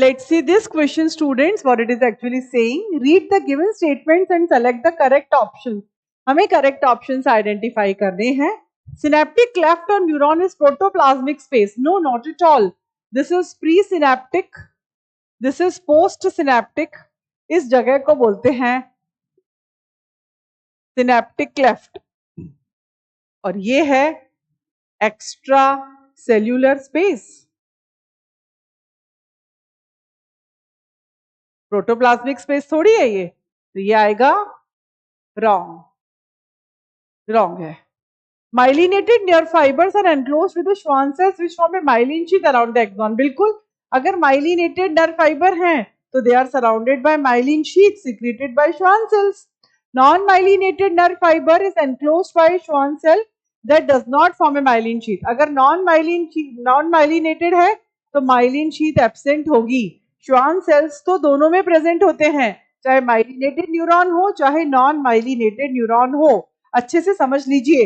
Let's see this question, students, what it is actually saying. Read the given statements and select the correct options. हमें correct options identify करने हैं. Synaptic cleft or neuron is protoplasmic space. No, not at all. This is presynaptic. This is postsynaptic. इस जगह को बोलते हैं synaptic cleft. और ये है extra cellular space. Protoplasmic space थोड़ी है ये, तो ये आएगा रॉन्ग है. Myelinated nerve fibres are enclosed with the Schwann cells which form a myelin sheath around the axon. बिल्कुल, अगर माइलिनेटेड नर्व फाइबर हैं तो they are surrounded by myelin sheath secreted by Schwann cells. Non myelinated nerve fibre is enclosed by Schwann cell that does not form a myelin sheath. अगर non myelinated है तो myelin sheath absent होगी. Schwann cells तो दोनों में present होते हैं, चाहे माइलिनेटेड न्यूरॉन हो चाहे नॉन माइलिनेटेड न्यूरॉन हो. अच्छे से समझ लीजिए,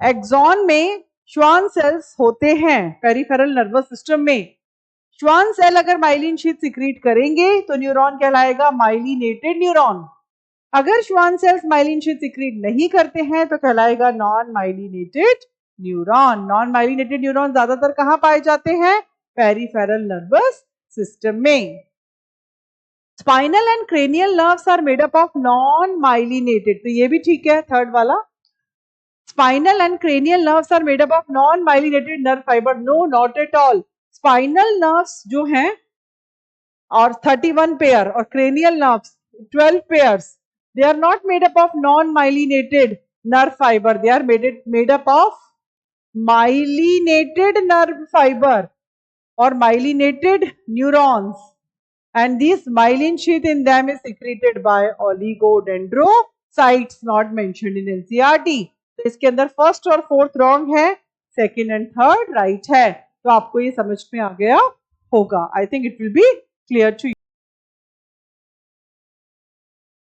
एक्सॉन में श्वान सेल्स होते हैं. पेरिफेरल नर्वस सिस्टम में श्वान सेल अगर माइलिन शीथ सिक्रीट करेंगे तो न्यूरॉन कहलाएगा माइलिनेटेड न्यूरॉन. अगर Schwann cells myelin sheath secrete नहीं करते हैं तो कहलाएगा non myelinated neuron. Non myelinated neuron ज्यादातर कहां पाए जाते हैं? पेरिफेरल नर्वस सिस्टम में. Spinal and cranial nerves are made up of non myelinated, तो ये भी ठीक है. थर्ड वाला, spinal and cranial nerves are made up of non myelinated nerve fibre. No, not at all. Spinal nerves जो हैं और 31 पेयर और cranial nerves 12 pairs, they are not made up of non-myelinated nerve fiber. They are made up of myelinated nerve fiber or myelinated neurons, and this myelin sheath in them is secreted by oligodendrocytes not mentioned in NCERT. तो इसके अंदर first और fourth wrong है, second and third right है. तो आपको ये समझ में आ गया होगा. I think it will be clear to you.